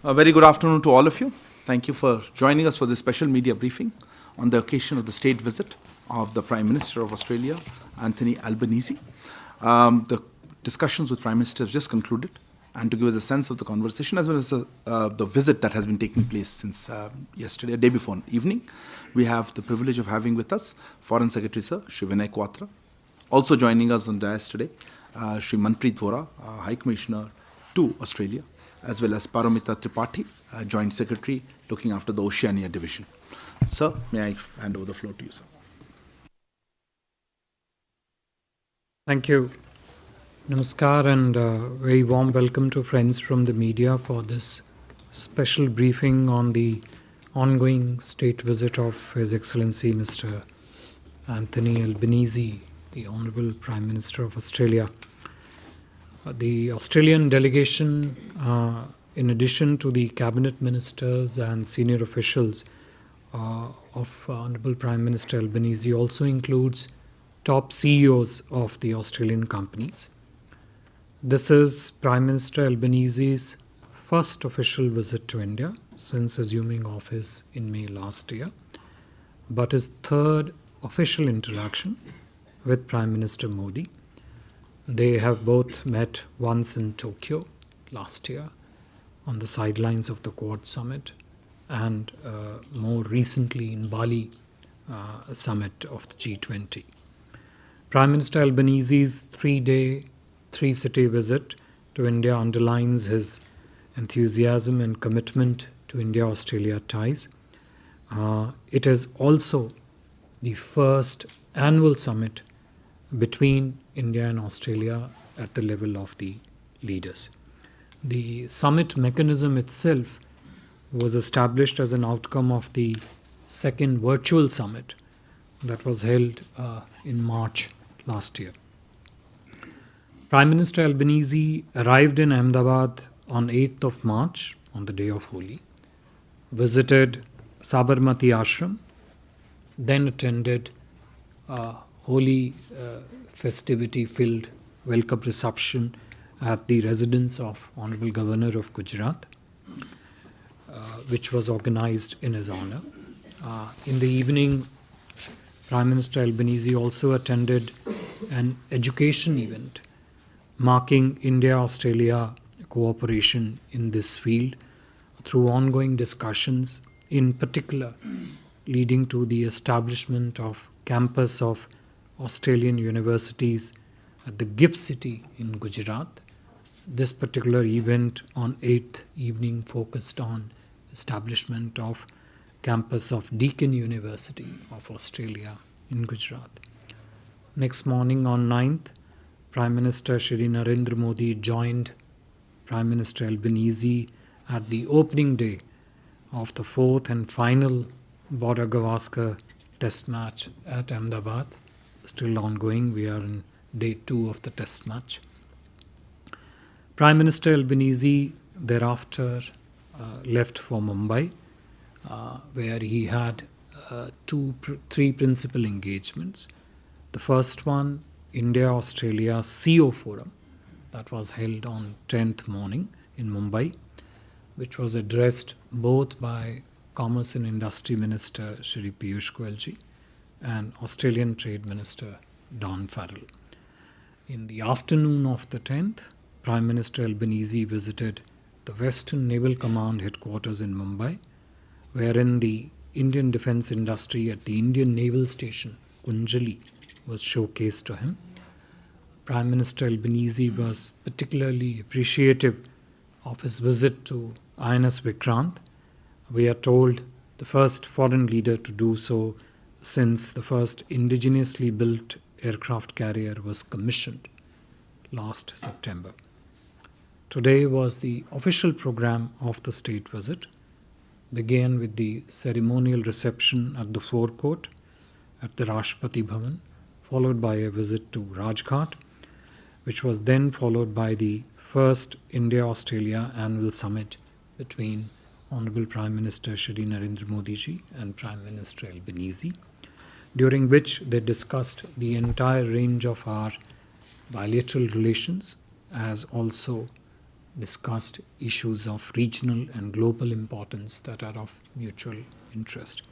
A very good afternoon to all of you. Thank you for joining us for this special media briefing on the occasion of the state visit of the Prime Minister of Australia, Anthony Albanese. The discussions with Prime Minister have just concluded, and to give us a sense of the conversation as well as the visit that has been taking place since yesterday, day before evening, we have the privilege of having with us Foreign Secretary Sir Shri Vinay Quatra. Also joining us on dais today, Shri Manpreet Vora, High Commissioner to Australia, as well as Paramita Tripathi, Joint Secretary looking after the Oceania Division. Sir, may I hand over the floor to you, sir. Thank you. Namaskar and very warm welcome to friends from the media for this special briefing on the ongoing state visit of His Excellency Mr. Anthony Albanese, the Honourable Prime Minister of Australia. The Australian delegation, in addition to the cabinet ministers and senior officials of Honourable Prime Minister Albanese, also includes top CEOs of the Australian companies. This is Prime Minister Albanese's first official visit to India since assuming office in May last year, but his third official interaction with Prime Minister Modi. They have both met once in Tokyo last year on the sidelines of the Quad Summit and more recently in Bali summit of the G20. Prime Minister Albanese's 3-day, 3-city visit to India underlines his enthusiasm and commitment to India-Australia ties. It is also the first annual summit between India and Australia at the level of the leaders. The summit mechanism itself was established as an outcome of the second virtual summit that was held in March last year. Prime Minister Albanese arrived in Ahmedabad on 8th of March, on the day of Holi, visited Sabarmati Ashram, then attended Holi festivity-filled welcome reception at the residence of Honourable Governor of Gujarat, which was organised in his honour. In the evening, Prime Minister Albanese also attended an education event marking India-Australia cooperation in this field through ongoing discussions, in particular leading to the establishment of campus of Australian universities at the GIFT City in Gujarat. This particular event on 8th evening focused on establishment of campus of Deakin University of Australia in Gujarat. Next morning on 9th, Prime Minister Shri Narendra Modi joined Prime Minister Albanese at the opening day of the 4th and final Border-Gavaskar Test match at Ahmedabad. Still ongoing, we are in day 2 of the Test match. Prime Minister Albanese thereafter left for Mumbai, where he had 3 principal engagements. The first one, India-Australia CEO Forum, that was held on 10th morning in Mumbai, which was addressed both by Commerce and Industry Minister Shri Piyush Goyal and Australian Trade Minister Don Farrell. In the afternoon of the 10th, Prime Minister Albanese visited the Western Naval Command headquarters in Mumbai, wherein the Indian defence industry at the Indian Naval Station, Kunjali, was showcased to him. Prime Minister Albanese was particularly appreciative of his visit to INS Vikrant. We are told the first foreign leader to do so since the first indigenously built aircraft carrier was commissioned last September. Today was the official program of the state visit. Began with the ceremonial reception at the forecourt at the Rashtrapati Bhavan, followed by a visit to Rajghat, which was then followed by the first India-Australia annual summit between Honourable Prime Minister Shri Narendra Modi ji and Prime Minister Albanese, during which they discussed the entire range of our bilateral relations as also discussed issues of regional and global importance that are of mutual interest.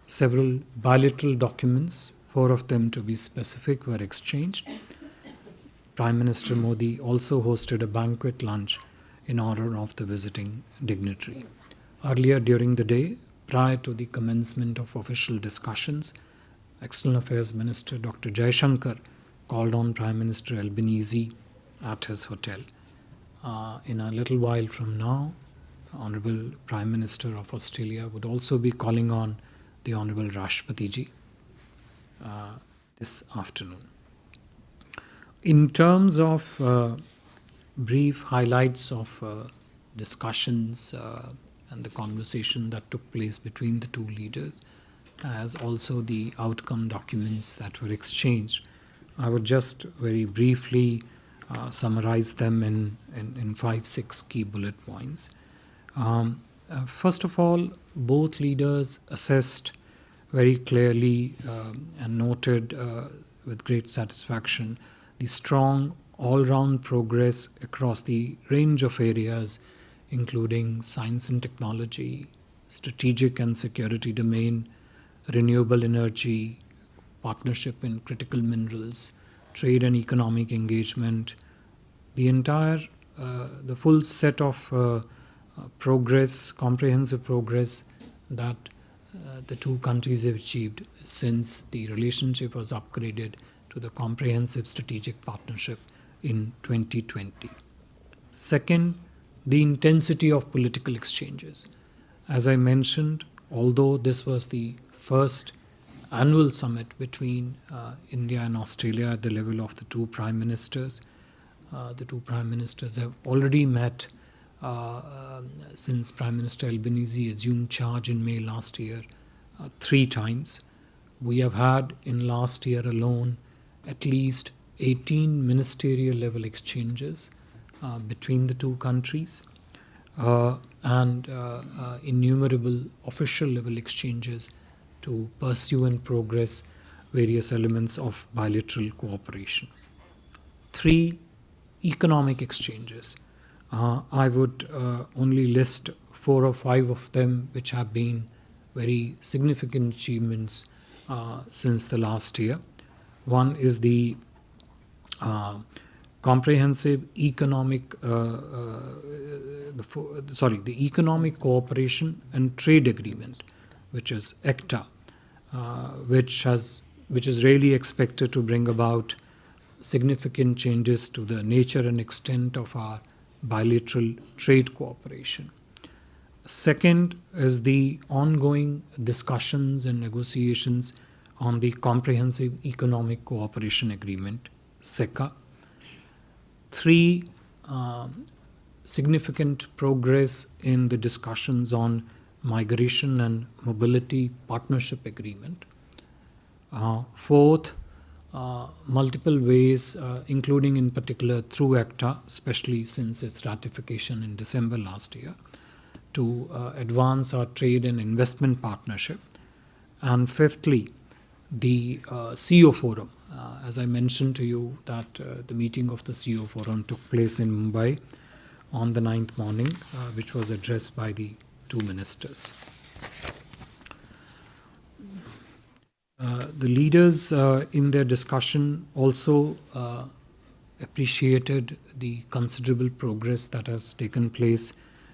Several bilateral documents, 4 of them to be specific, were exchanged. Prime Minister Modi also hosted a banquet lunch in honor of the visiting dignitary. Earlier during the day, prior to the commencement of official discussions, External Affairs Minister Dr. Jaishankar called on Prime Minister Albanese at his hotel. In a little while from now, Honorable Prime Minister of Australia would also be calling on the Honorable Rashtrapati this afternoon. In terms of brief highlights of discussions and the conversation that took place between the two leaders, as also the outcome documents that were exchanged, I would just very briefly summarize them in 5-6 key bullet points. First of all, both leaders assessed very clearly and noted with great satisfaction the strong all-round progress across the range of areas, including science and technology, strategic and security domain, renewable energy, partnership in critical minerals, trade and economic engagement, the full set of progress, comprehensive progress that the two countries have achieved since the relationship was upgraded to the comprehensive strategic partnership in 2020. Second, the intensity of political exchanges. As I mentioned, although this was the first annual summit between India and Australia at the level of the two prime ministers, the two prime ministers have already met since Prime Minister Albanese assumed charge in May last year 3 times. We have had in last year alone at least 18 ministerial level exchanges between the two countries and innumerable official level exchanges to pursue and progress various elements of bilateral cooperation. 3, economic exchanges. I would only list 4 or 5 of them which have been very significant achievements since the last year. One is the comprehensive economic, the Economic Cooperation and Trade Agreement, which is ECTA, which is really expected to bring about significant changes to the nature and extent of our bilateral trade cooperation. Second is the ongoing discussions and negotiations on the Comprehensive Economic Cooperation Agreement, SECA. 3, significant progress in the discussions on Migration and Mobility Partnership Agreement. 4th, multiple ways, including in particular through ECTA, especially since its ratification in December last year, to advance our trade and investment partnership. And 5thly, the CEO Forum. As I mentioned to you that the meeting of the CEO Forum took place in Mumbai on the 9th morning, which was addressed by the 2 ministers. The leaders in their discussion also appreciated the considerable progress that has taken place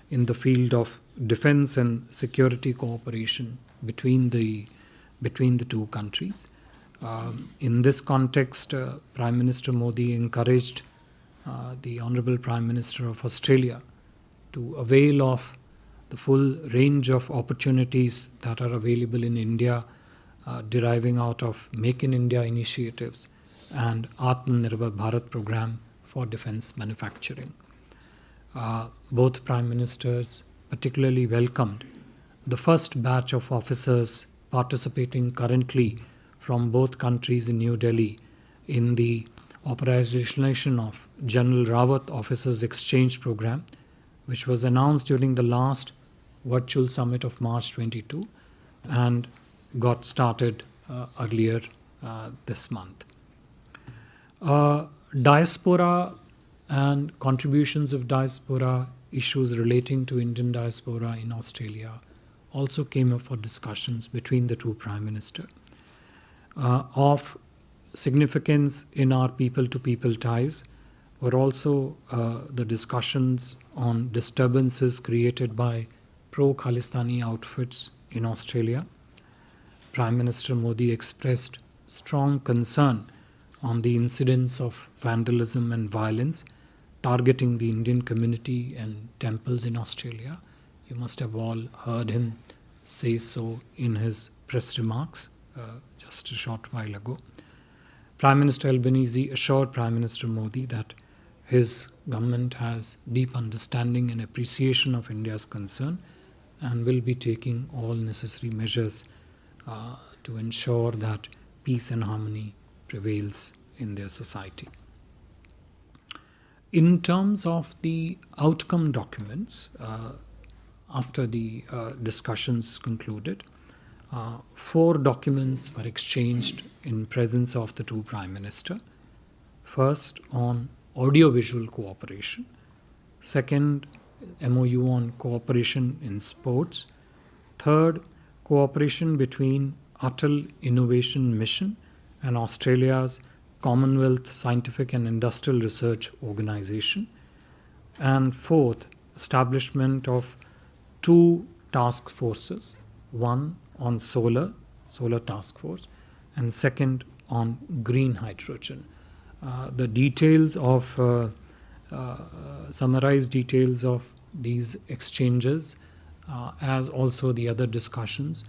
in the field of defense and security cooperation between the two countries. In this context, Prime Minister Modi encouraged the Honourable Prime Minister of Australia to avail of the full range of opportunities that are available in India, deriving out of Make in India initiatives and Atmanirbhar Bharat program for defense manufacturing. Both Prime Ministers particularly welcomed the first batch of officers participating currently from both countries in New Delhi in the operationalization of General Rawat Officers Exchange Program, which was announced during the last virtual summit of March 22 and got started earlier this month. Diaspora and contributions of diaspora, issues relating to Indian diaspora in Australia also came up for discussions between the two Prime Ministers. Of significance in our people-to-people ties were also the discussions on disturbances created by pro-Khalistani outfits in Australia. Prime Minister Modi expressed strong concern on the incidents of vandalism and violence targeting the Indian community and temples in Australia. You must have all heard him say so in his press remarks just a short while ago. Prime Minister Albanese assured Prime Minister Modi that his government has deep understanding and appreciation of India's concern and will be taking all necessary measures to ensure that peace and harmony prevails in their society. In terms of the outcome documents, after the discussions concluded, 4 documents were exchanged in presence of the two Prime Ministers. First, on audiovisual cooperation. Second, MOU on cooperation in sports. Third, cooperation between Atal Innovation Mission and Australia's Commonwealth Scientific and Industrial Research Organization. And fourth, establishment of 2 task forces, one on solar task force, and second on green hydrogen. The details of summarized details of these exchanges, as also the other discussions,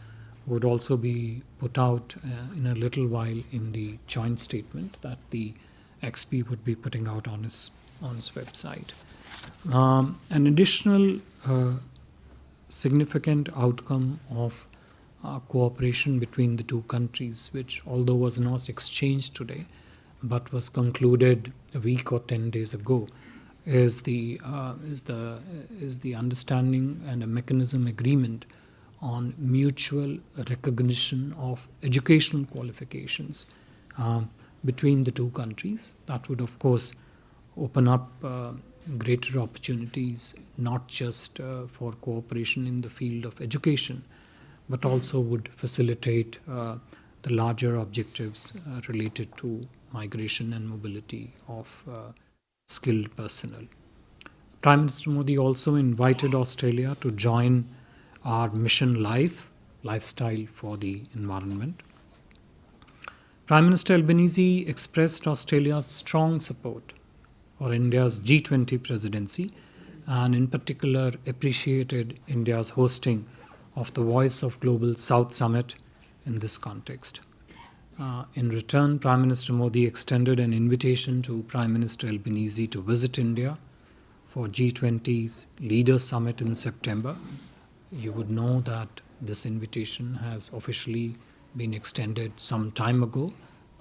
would also be put out in a little while in the joint statement that the XP would be putting out on his website. An additional significant outcome of cooperation between the two countries, which although was not exchanged today, but was concluded a week or 10 days ago, is the understanding and a mechanism agreement on mutual recognition of educational qualifications between the two countries. That would, of course, open up greater opportunities, not just for cooperation in the field of education, but also would facilitate the larger objectives related to migration and mobility of skilled personnel. Prime Minister Modi also invited Australia to join our mission lifestyle for the environment. Prime Minister Albanese expressed Australia's strong support for India's G20 presidency and in particular appreciated India's hosting of the Voice of Global South Summit in this context. In return, Prime Minister Modi extended an invitation to Prime Minister Albanese to visit India for G20's Leaders Summit in September. You would know that this invitation has officially been extended some time ago,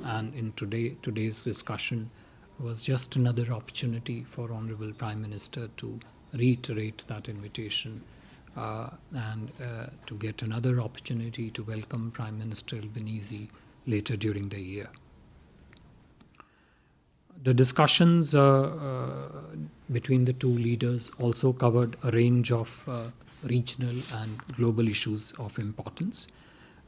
and in today's discussion was just another opportunity for Honorable Prime Minister to reiterate that invitation and to get another opportunity to welcome Prime Minister Albanese later during the year. The discussions between the two leaders also covered a range of regional and global issues of importance.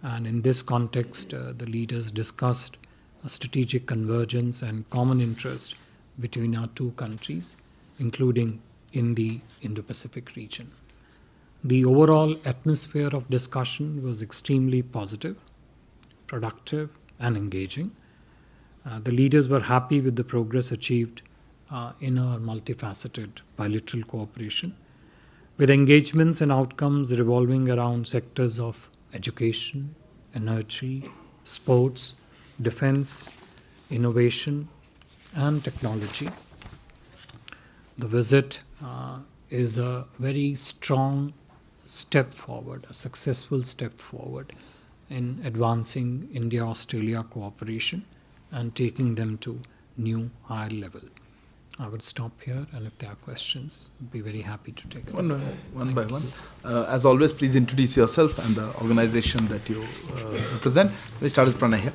And in this context, the leaders discussed a strategic convergence and common interest between our two countries, including in the Indo-Pacific region. The overall atmosphere of discussion was extremely positive, productive, and engaging. The leaders were happy with the progress achieved in our multifaceted bilateral cooperation, with engagements and outcomes revolving around sectors of education, energy, sports, defense, innovation, and technology. The visit is a very strong step forward, a successful step forward in advancing India-Australia cooperation and taking them to new higher level. I would stop here, and if there are questions, I'd be very happy to take them. One by one. As always, please introduce yourself and the organization that you represent. We'll start with Pranay here.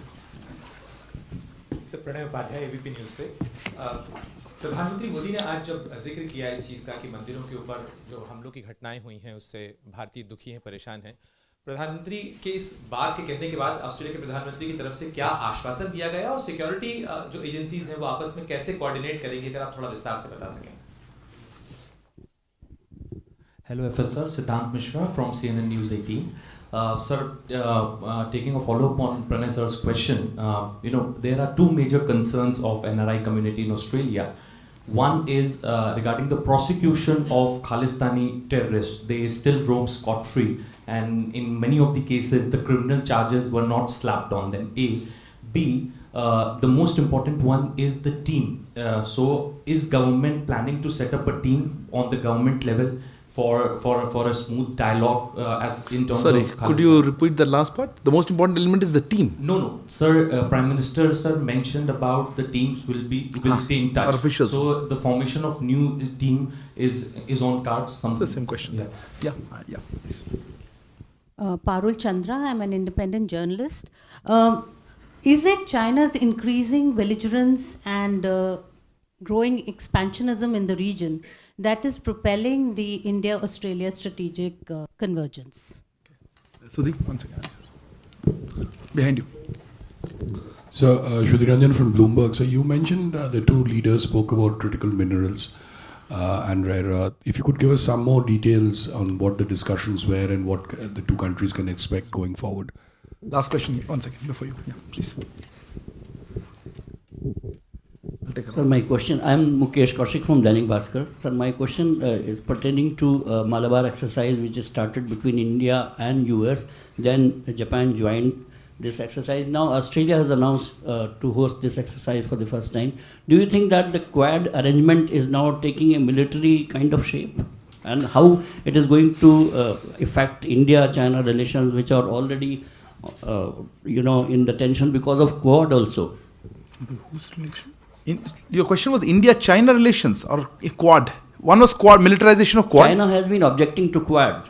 Sir, Pranay Upadhyay, ABP News. प्रधानमंत्री मोदी ने आज जब जिक्र किया इस चीज़ का कि मंदिरों के ऊपर जो हमलों की घटनाएं हुई हैं उससे भारतीय दुखी हैं, परेशान हैं, प्रधानमंत्री के इस बात के कहने के बाद ऑस्ट्रेलिया के प्रधानमंत्री की तरफ से क्या आश्वासन दिया गया और सिक्योरिटी जो एजेंसीज हैं वो आपस में कैसे कोऑर्डिनेट करेंगी, अगर आप थोड़ा विस्तार से बता सकें। Hello, FSR. Siddhant Mishra from CNN News 18. Sir, taking a follow-up on Pranay sir's question, there are two major concerns of NRI community in Australia. One is regarding the prosecution of Khalistani terrorists. They still roam scot-free, and in many of the cases, the criminal charges were not slapped on them. A. B. The most important one is the team. So, is government planning to set up a team on the government level for a smooth dialogue as in terms Sorry, of Khalistan? could you repeat the last part? The most important element is the team. No, sir. Prime Minister sir mentioned about the teams will stay in touch. Our officials. So the formation of new team is on cards. It's the same question. Yeah. Please. Parul Chandra, I'm an independent journalist. Is it China's increasing belligerence and growing expansionism in the region that is propelling the India-Australia strategic convergence? Sudhi, once again. Behind you. So, Shudhiranjan from Bloomberg. So, you mentioned the two leaders spoke about critical minerals and rare earth. If you could give us some more details on what the discussions were and what the two countries can expect going forward. Last question, one second, before you. Yeah, please. Sir, my question, I am Mukesh Kaushik from Dainik Bhaskar. Sir, my question is pertaining to Malabar exercise which is started between India and US. Then Japan joined this exercise. Now Australia has announced to host this exercise for the first time. Do you think that the Quad arrangement is now taking a military kind of shape? And how it is going to affect India-China relations, which are already, in the tension because of Quad also? Whose relation? Your question was India-China relations or a Quad? One was Quad, militarization of Quad. China has been objecting to Quad.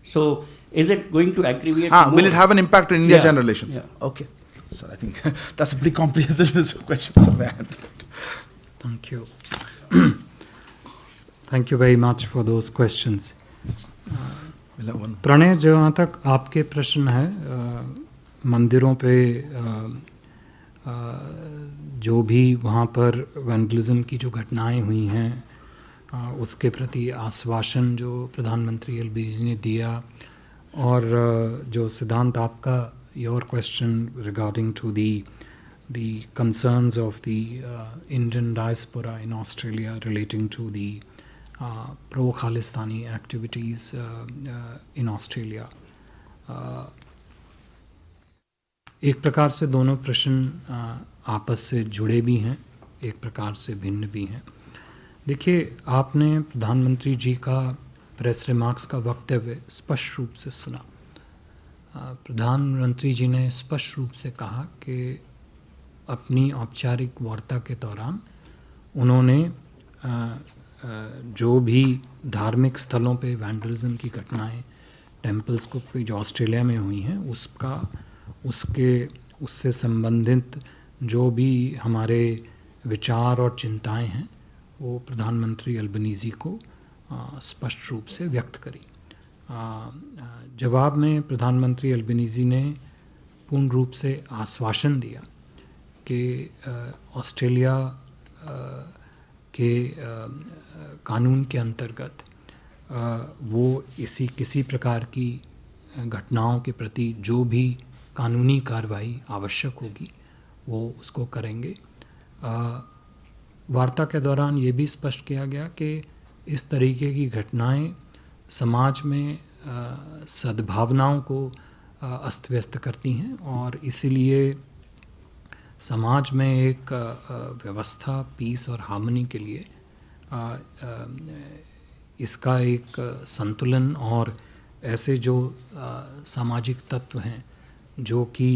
So, is it going to aggravate more? Will it have an impact on India-China relations? Yeah. Okay. So, I think that's a pretty comprehensive list of questions. Thank you. Thank you very much for those questions. Pranay, जहाँ तक आपके प्रश्न है मंदिरों पे जो भी वहाँ पर वैंडलिज्म की जो घटनाएं हुई हैं उसके प्रति आश्वासन जो प्रधानमंत्री अल्बनीज़ी ने दिया, और जो सिद्धांत आपका your question regarding to the concerns of the Indian diaspora in Australia relating to the pro-Khalistani activities in Australia. एक प्रकार से दोनों प्रश्न आपस से जुड़े भी हैं, एक प्रकार से भिन्न भी हैं. देखिए, आपने प्रधानमंत्री जी का प्रेस रिमार्क्स का वक्तव्य स्पष्ट रूप से सुना. प्रधानमंत्री जी ने स्पष्ट रूप से कहा कि अपनी औपचारिक वार्ता के दौरान उन्होंने जो भी धार्मिक स्थलों पे वैंडलिज्म की घटनाएं, टेम्पल्स को जो ऑस्ट्रेलिया में हुई हैं उससे संबंधित जो भी हमारे विचार और चिंताएं हैं वो प्रधानमंत्री अल्बनीज़ी को स्पष्ट रूप से व्यक्त करी. जवाब में प्रधानमंत्री अल्बनीज़ी ने पूर्ण रूप से आश्वासन दिया कि ऑस्ट्रेलिया के कानून के अंतर्गत वो किसी प्रकार की घटनाओं के प्रति जो भी कानूनी कार्रवाई आवश्यक होगी वो उसको करेंगे. वार्ता के दौरान ये भी स्पष्ट किया गया कि इस तरीके की घटनाएं समाज में सद्भावनाओं को अस्त व्यस्त करती हैं और इसीलिए समाज में एक व्यवस्था, पीस और हार्मनी के लिए इसका एक संतुलन और ऐसे जो सामाजिक तत्व हैं जो कि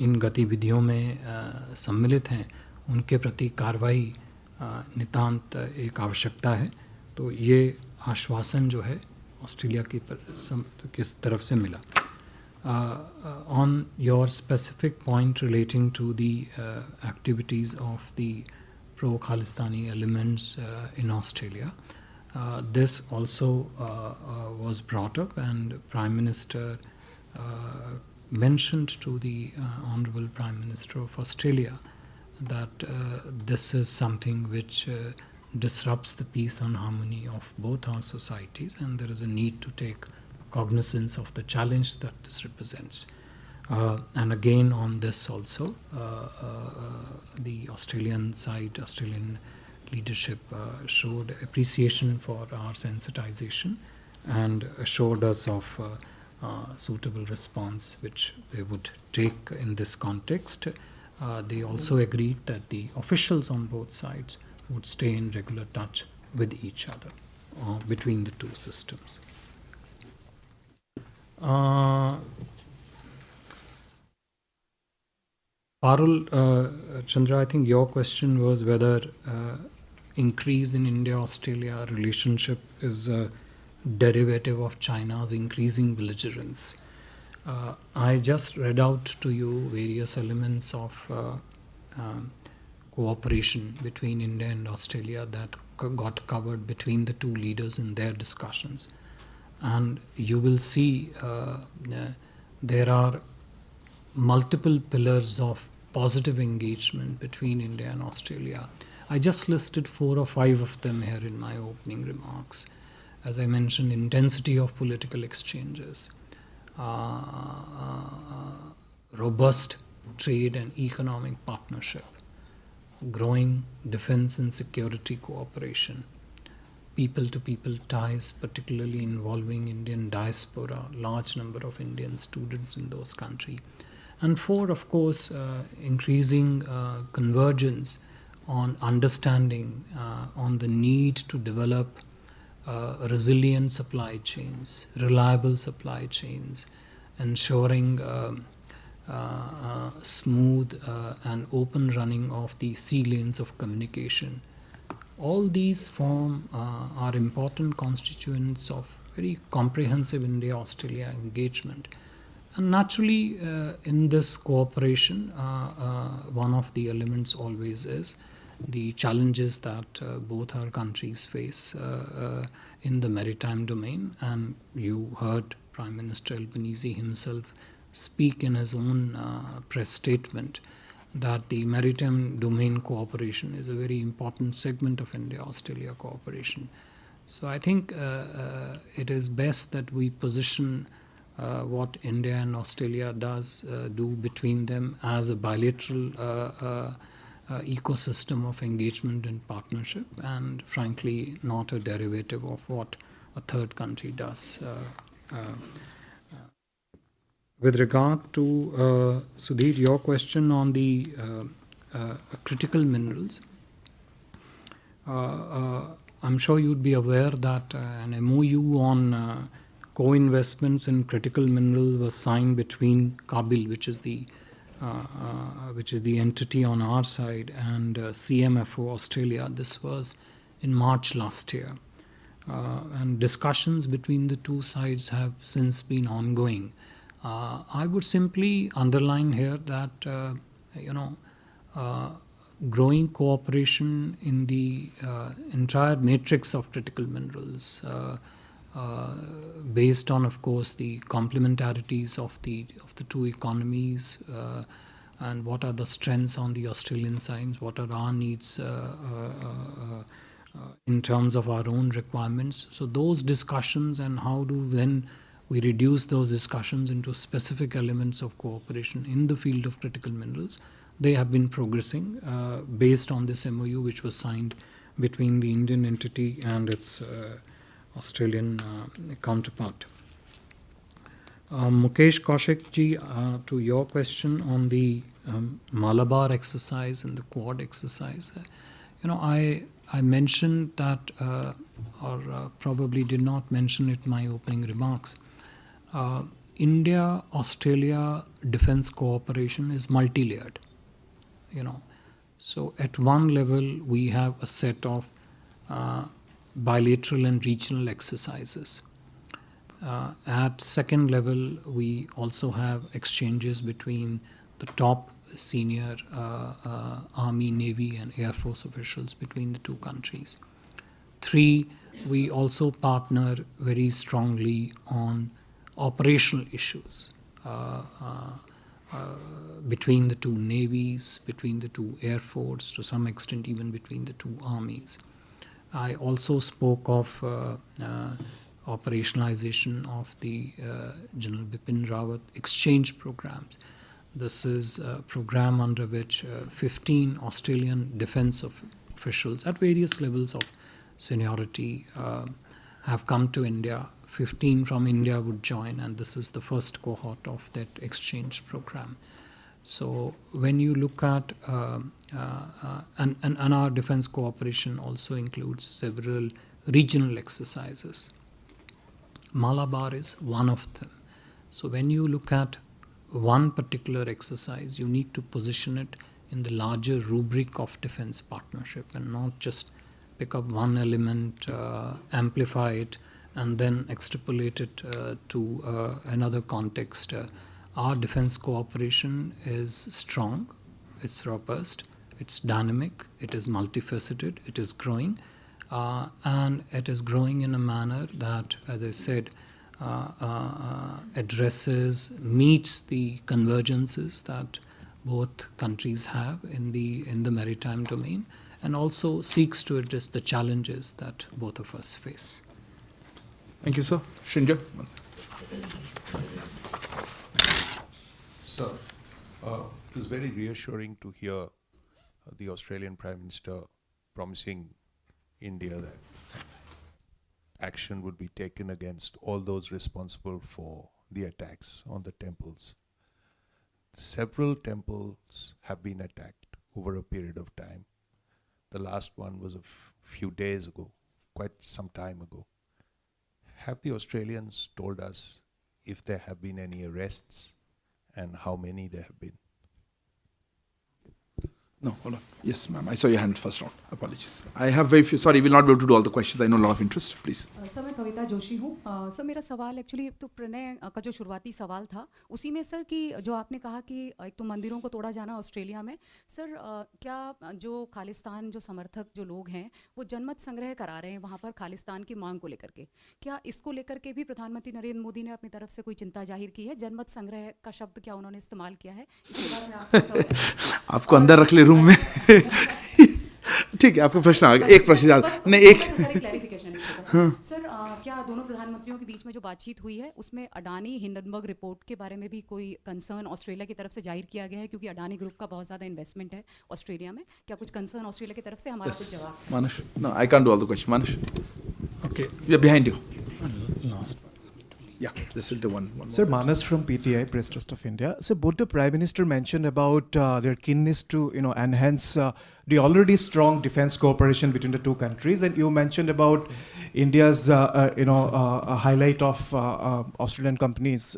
इन गतिविधियों में सम्मिलित हैं उनके प्रति कार्रवाई नितांत एक आवश्यकता है. तो ये आश्वासन जो है ऑस्ट्रेलिया की किस तरफ से मिला. On your specific point relating to the activities of the pro-Khalistani elements in Australia. This also was brought up, and Prime Minister mentioned to the Honourable Prime Minister of Australia that this is something which disrupts the peace and harmony of both our societies, and there is a need to take cognizance of the challenge that this represents. And again on this also, the Australian side, Australian leadership showed appreciation for our sensitization and assured us of suitable response which they would take in this context. They also agreed that the officials on both sides would stay in regular touch with each other between the two systems. Parul, Chandra, I think your question was whether increase in India-Australia relationship is a derivative of China's increasing belligerence. I just read out to you various elements of cooperation between India and Australia that got covered between the two leaders in their discussions. And you will see there are multiple pillars of positive engagement between India and Australia. I just listed 4 or 5 of them here in my opening remarks. As I mentioned, intensity of political exchanges, robust trade and economic partnership, growing defense and security cooperation, people-to-people ties, particularly involving Indian diaspora, large number of Indian students in those countries. And 4, of course, increasing convergence on understanding on the need to develop resilient supply chains, reliable supply chains, ensuring smooth and open running of the sea lanes of communication. All these form are important constituents of very comprehensive India-Australia engagement. And naturally, in this cooperation, one of the elements always is the challenges that both our countries face in the maritime domain. And you heard Prime Minister Albanese himself speak in his own press statement that the maritime domain cooperation is a very important segment of India-Australia cooperation. So I think it is best that we position what India and Australia do between them as a bilateral ecosystem of engagement and partnership, and frankly not a derivative of what a third country does. With regard to Sudhir, your question on the critical minerals, I'm sure you'd be aware that an MOU on co-investments in critical minerals was signed between Kabil, which is the entity on our side, and CMFO Australia. This was in March last year. And discussions between the two sides have since been ongoing. I would simply underline here that, growing cooperation in the entire matrix of critical minerals, based on, of course, the complementarities of the two economies, and what are the strengths on the Australian side, what are our needs in terms of our own requirements. So those discussions, and how do then we reduce those discussions into specific elements of cooperation in the field of critical minerals, they have been progressing based on this MOU which was signed between the Indian entity and its Australian counterpart. Mukesh Kaushik ji, to your question on the Malabar exercise and the Quad exercise, I mentioned that, or probably did not mention it in my opening remarks. India-Australia defense cooperation is multi-layered. So at one level we have a set of bilateral and regional exercises. At second level, we also have exchanges between the top senior Army, Navy, and Air Force officials between the two countries. 3, we also partner very strongly on operational issues between the two navies, between the two air force, to some extent even between the two armies. I also spoke of operationalization of the General Bipin Rawat exchange programs. This is a program under which 15 Australian defense officials at various levels of seniority have come to India. 15 from India would join, and this is the first cohort of that exchange program. So when you look at, and our defense cooperation also includes several regional exercises. Malabar is one of them. So when you look at one particular exercise, you need to position it in the larger rubric of defense partnership and not just pick up one element, amplify it, and then extrapolate it to another context. Our defense cooperation is strong, it's robust, it's dynamic, it is multifaceted, it is growing, and it is growing in a manner that, as I said, meets the convergences that both countries have in the maritime domain, and also seeks to address the challenges that both of us face. Thank you, sir. Shinja? Sir, it was very reassuring to hear the Australian Prime Minister promising India that action would be taken against all those responsible for the attacks on the temples. Several temples have been attacked over a period of time. The last one was a few days ago, quite some time ago. Have the Australians told us if there have been any arrests and how many there have been? No, hold on. Yes, ma'am. I saw your hand first round. Apologies. I have very few. Sorry, we'll not be able to do all the questions. I know a lot of interest. Please. Sir मैं कविता जोशी हूँ sir मेरा सवाल actually तो प्रणय का जो शुरुआती सवाल था उसी में सर कि जो आपने कहा कि एक तो मंदिरों को तोड़ा जाना ऑस्ट्रेलिया में सर क्या जो खालिस्तान जो समर्थक जो लोग हैं वो जनमत संग्रह करा रहे हैं वहाँ पर खालिस्तान की मांग को लेकर के क्या इसको लेकर के भी प्रधानमंत्री नरेंद्र मोदी ने अपनी तरफ से कोई चिंता जाहिर की है जनमत संग्रह का शब्द क्या उन्होंने इस्तेमाल किया है इसके बारे में आपको अंदर रख ले रूम में ठीक है आपका प्रश्न आ गया एक प्रश्न ज्यादा नहीं एक क्लैरिफिकेशन सर क्या दोनों प्रधानमंत्रियों के बीच में जो बातचीत हुई है उसमें अडानी हिंडनबर्ग रिपोर्ट के बारे में भी कोई कंसर्न ऑस्ट्रेलिया की तरफ से जाहिर किया गया है क्योंकि अडानी ग्रुप का बहुत ज़्यादा इन्वेस्टमेंट है ऑस्ट्रेलिया में क्या कुछ कंसर्न ऑस्ट्रेलिया की तरफ से हमारा कुछ जवाब Manish no I can't do all the questions Manish Okay. we are behind you Last one. yeah this will do one Sir, Manas from PTI, Press Trust of India. Sir, both the Prime Minister mentioned about their keenness to, enhance the already strong defense cooperation between the two countries, and you mentioned about India's, highlight of Australian companies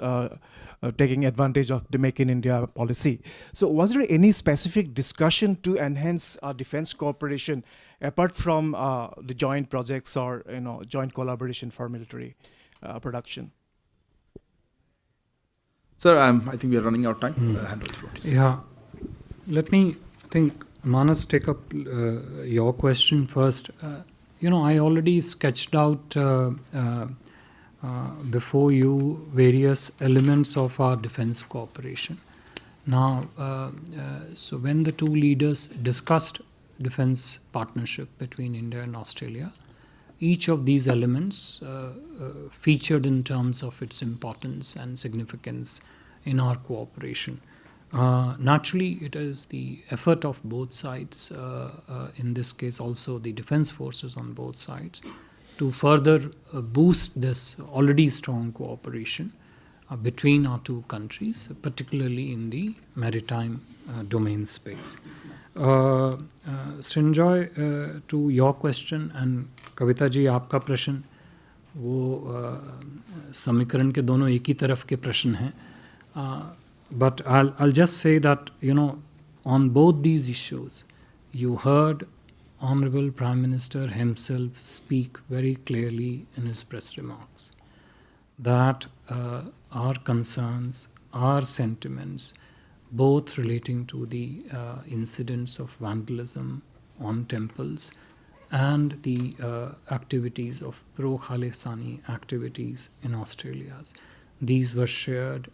taking advantage of the Make in India policy. So, was there any specific discussion to enhance defense cooperation apart from the joint projects or joint collaboration for military production? sir I think we are running out of time hand over the floor, please. Yeah, let me Manas take up your question first. I already sketched out before you various elements of our defense cooperation. Now, so when the two leaders discussed defense partnership between India and Australia, each of these elements featured in terms of its importance and significance in our cooperation. Naturally, it is the effort of both sides, in this case also the defense forces on both sides, to further boost this already strong cooperation between our two countries, particularly in the maritime domain space. Srinjoy, to your question, and Kavita ji, आपका प्रश्न वो समीकरण के दोनों एक ही तरफ के प्रश्न हैं. But I'll just say that, on both these issues, you heard Honorable Prime Minister himself speak very clearly in his press remarks that our concerns, our sentiments both relating to the incidents of vandalism on temples and the activities of pro-Khalistani activities in Australia. These were shared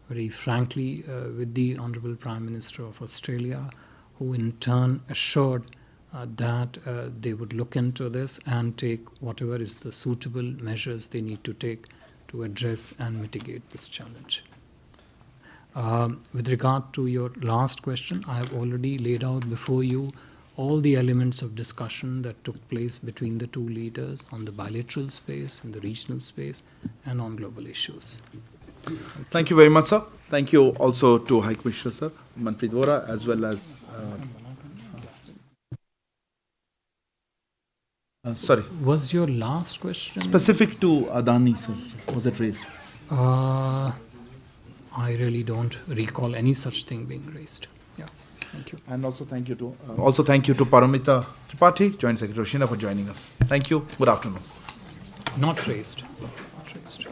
very frankly with the Honourable Prime Minister of Australia, who in turn assured that they would look into this and take whatever is the suitable measures they need to take to address and mitigate this challenge. With regard to your last question, I have already laid out before you all the elements of discussion that took place between the two leaders on the bilateral space, in the regional space, and on global issues. Thank you very much, sir. Thank you also to High Commissioner, sir, Manpreet Vora, as well as... sorry. Was your last question? Specific to Adani, sir, was it raised? I really don't recall any such thing being raised. Yeah, thank you. And also thank you to Paramita Tripathi, Joint Secretary of Shina, for joining us. Thank you. Good afternoon. Not raised. Not raised.